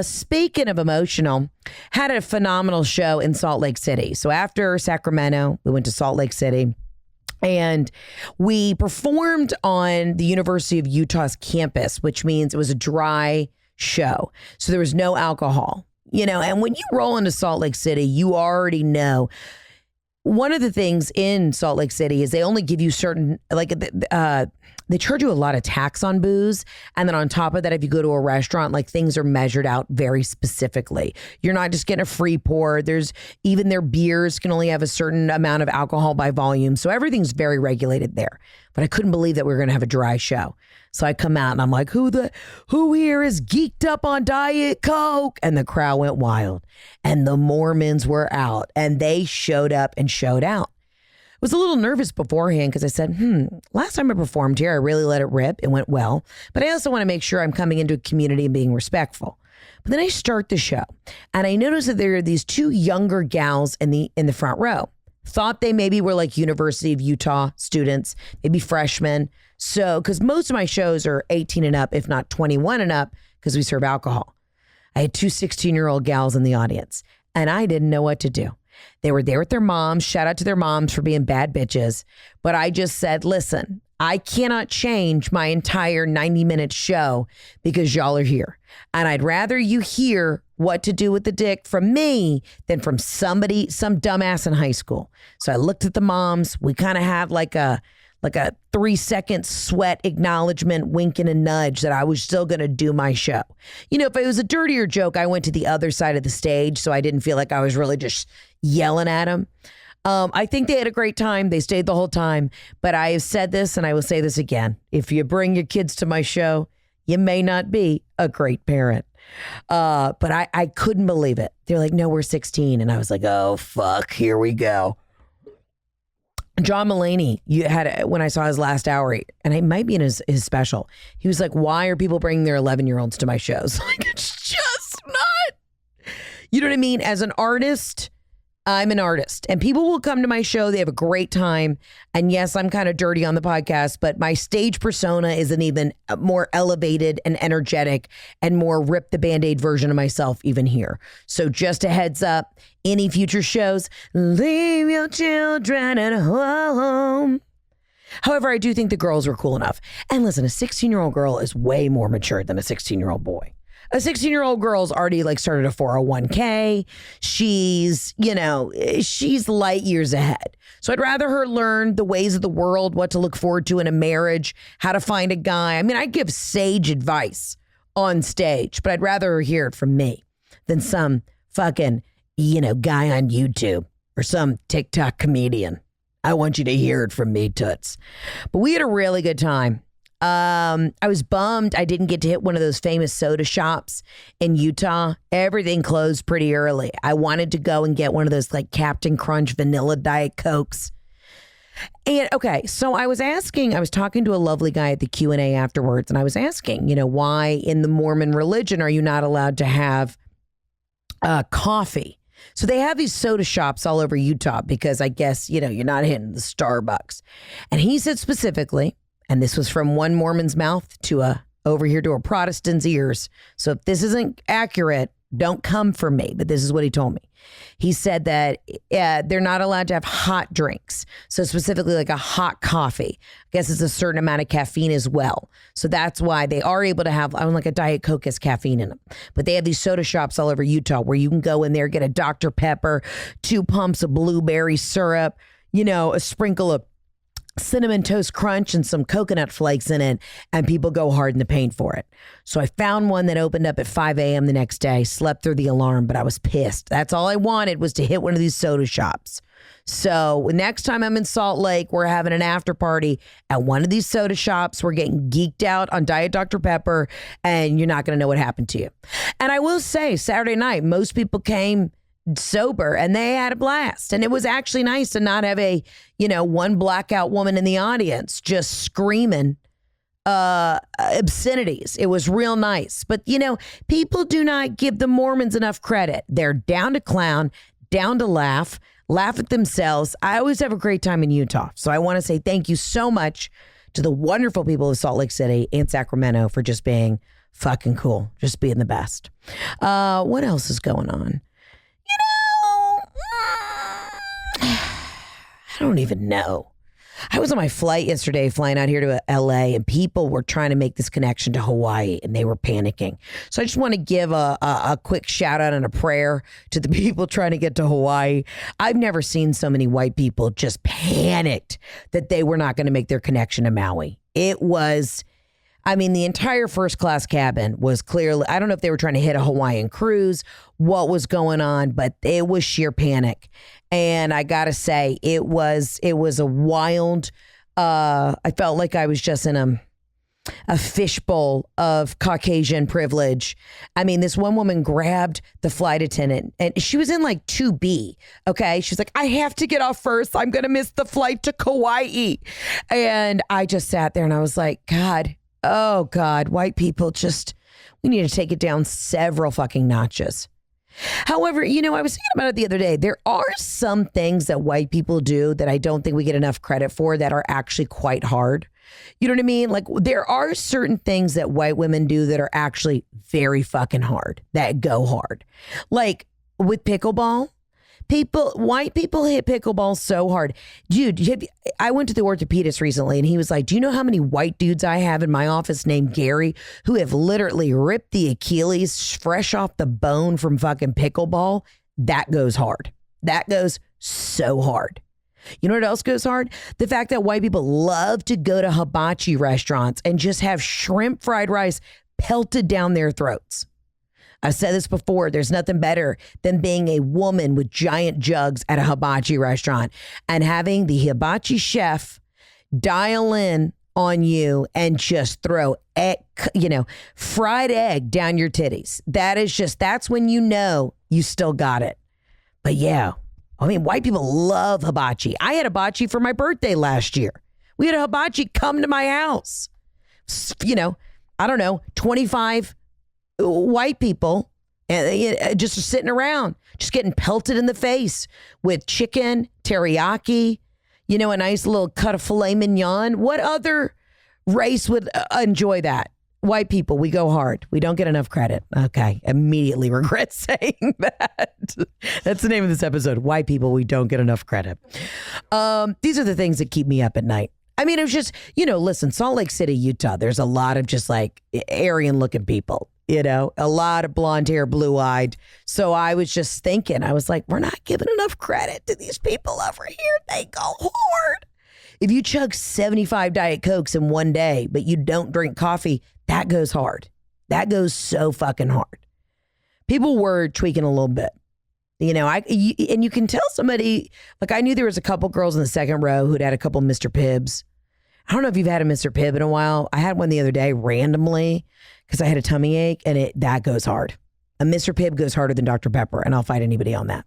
Speaking of emotional, had a phenomenal show in Salt Lake City. So after Sacramento, we went to Salt Lake City. And we performed on the University of Utah's campus, which means it was a dry show. So there was no alcohol, and when you roll into Salt Lake City, you already know. One of the things in Salt Lake City is they only give you certain, they charge you a lot of tax on booze. And then on top of that, if you go to a restaurant, things are measured out very specifically. You're not just getting a free pour. There's even their beers can only have a certain amount of alcohol by volume. So everything's very regulated there. But I couldn't believe that we were going to have a dry show. So I come out and I'm like, who here is geeked up on Diet Coke? And the crowd went wild. And the Mormons were out and they showed up and showed out. I was a little nervous beforehand because I said, last time I performed here, I really let it rip. It went well. But I also want to make sure I'm coming into a community and being respectful. But then I start the show and I noticed that there are these two younger gals in the front row. Thought they maybe were University of Utah students, maybe freshmen. So, because most of my shows are 18 and up, if not 21 and up, because we serve alcohol. I had two 16-year-old gals in the audience and I didn't know what to do. They were there with their moms. Shout out to their moms for being bad bitches. But I just said, listen, I cannot change my entire 90-minute show because y'all are here. And I'd rather you hear what to do with the dick from me than from some dumbass in high school. So I looked at the moms. We kind of had like a 3-second sweat acknowledgement, wink and a nudge that I was still going to do my show. If it was a dirtier joke, I went to the other side of the stage, so I didn't feel like I was really just yelling at them. I think they had a great time. They stayed the whole time. But I have said this and I will say this again. If you bring your kids to my show, you may not be a great parent. But I couldn't believe it. They're like, no, we're 16. And I was like, oh, fuck, here we go. John Mulaney, when I saw his last hour, and it might be in his special, he was like, why are people bringing their 11-year-olds to my shows? It's just not. You know what I mean? As an artist, I'm an artist and people will come to my show. They have a great time. And yes, I'm kind of dirty on the podcast, but my stage persona is an even more elevated and energetic and more rip the Band-Aid version of myself even here. So just a heads up, any future shows, leave your children at home. However, I do think the girls were cool enough. And listen, a 16-year-old girl is way more mature than a 16-year-old boy. A 16-year-old girl's already started a 401k. She's light years ahead. So I'd rather her learn the ways of the world, what to look forward to in a marriage, how to find a guy. I mean, I give sage advice on stage, but I'd rather her hear it from me than some fucking, guy on YouTube or some TikTok comedian. I want you to hear it from me, toots. But we had a really good time. I was bummed I didn't get to hit one of those famous soda shops in Utah. Everything closed pretty early. I wanted to go and get one of those Captain Crunch vanilla Diet Cokes. And okay, so I was talking to a lovely guy at the Q&A afterwards, and I was asking, why in the Mormon religion are you not allowed to have coffee? So they have these soda shops all over Utah because I guess, you're not hitting the Starbucks. And he said specifically, and this was from one Mormon's mouth over here to a Protestant's ears. So if this isn't accurate, don't come for me. But this is what he told me. He said that they're not allowed to have hot drinks. So specifically a hot coffee. I guess it's a certain amount of caffeine as well. So that's why they are able to have, a Diet Coke has caffeine in them. But they have these soda shops all over Utah where you can go in there, get a Dr. Pepper, 2 pumps of blueberry syrup, a sprinkle of Cinnamon Toast Crunch and some coconut flakes in it, and people go hard in the paint for it. So I found one that opened up at 5 a.m. the next day, slept through the alarm, but I was pissed. That's all I wanted was to hit one of these soda shops. So next time I'm in Salt Lake, we're having an after party at one of these soda shops. We're getting geeked out on Diet Dr. Pepper, and you're not going to know what happened to you. And I will say, Saturday night, most people came sober and they had a blast, and it was actually nice to not have a one blackout woman in the audience just screaming obscenities. It was real nice. But people do not give the Mormons enough credit. They're down to clown, down to laugh at themselves. I always have a great time in Utah, so I want to say thank you so much to the wonderful people of Salt Lake City and Sacramento for just being fucking cool. Just being the best. What else is going on? I don't even know. I was on my flight yesterday flying out here to LA, and people were trying to make this connection to Hawaii, and they were panicking. So I just want to give a quick shout out and a prayer to the people trying to get to Hawaii. I've never seen so many white people just panicked that they were not going to make their connection to Maui. It was, I mean, the entire first class cabin was clearly, I don't know if they were trying to hit a Hawaiian cruise, what was going on, but it was sheer panic. And I got to say, it was a wild, I felt like I was just in a fishbowl of Caucasian privilege. I mean, this one woman grabbed the flight attendant, and she was in like 2B. Okay. She's like, I have to get off first. I'm going to miss the flight to Kauai. And I just sat there and I was like, God, oh God, white people we need to take it down several fucking notches. However, I was thinking about it the other day. There are some things that white people do that I don't think we get enough credit for that are actually quite hard. You know what I mean? Like, there are certain things that white women do that are actually very fucking hard, that go hard. Like with pickleball. White people hit pickleball so hard. Dude, I went to the orthopedist recently, and he was like, do you know how many white dudes I have in my office named Gary who have literally ripped the Achilles fresh off the bone from fucking pickleball? That goes hard. That goes so hard. You know what else goes hard? The fact that white people love to go to hibachi restaurants and just have shrimp fried rice pelted down their throats. I've said this before, there's nothing better than being a woman with giant jugs at a hibachi restaurant and having the hibachi chef dial in on you and just throw fried egg down your titties. That's when you still got it. But yeah, I mean, white people love hibachi. I had hibachi for my birthday last year. We had a hibachi come to my house. I don't know, 25 white people just sitting around, just getting pelted in the face with chicken, teriyaki, a nice little cut of filet mignon. What other race would enjoy that? White people, we go hard. We don't get enough credit. Okay, immediately regret saying that. That's the name of this episode. White people, we don't get enough credit. These are the things that keep me up at night. I mean, it was just, listen, Salt Lake City, Utah, there's a lot of just like Aryan looking people. A lot of blonde hair, blue eyed. So I was just thinking, I was like, we're not giving enough credit to these people over here. They go hard. If you chug 75 Diet Cokes in one day, but you don't drink coffee, that goes hard. That goes so fucking hard. People were tweaking a little bit. And you can tell somebody, like I knew there was a couple girls in the second row who'd had a couple Mr. Pibbs. I don't know if you've had a Mr. Pibb in a while. I had one the other day randomly because I had a tummy ache, and that goes hard. A Mr. Pibb goes harder than Dr. Pepper, and I'll fight anybody on that.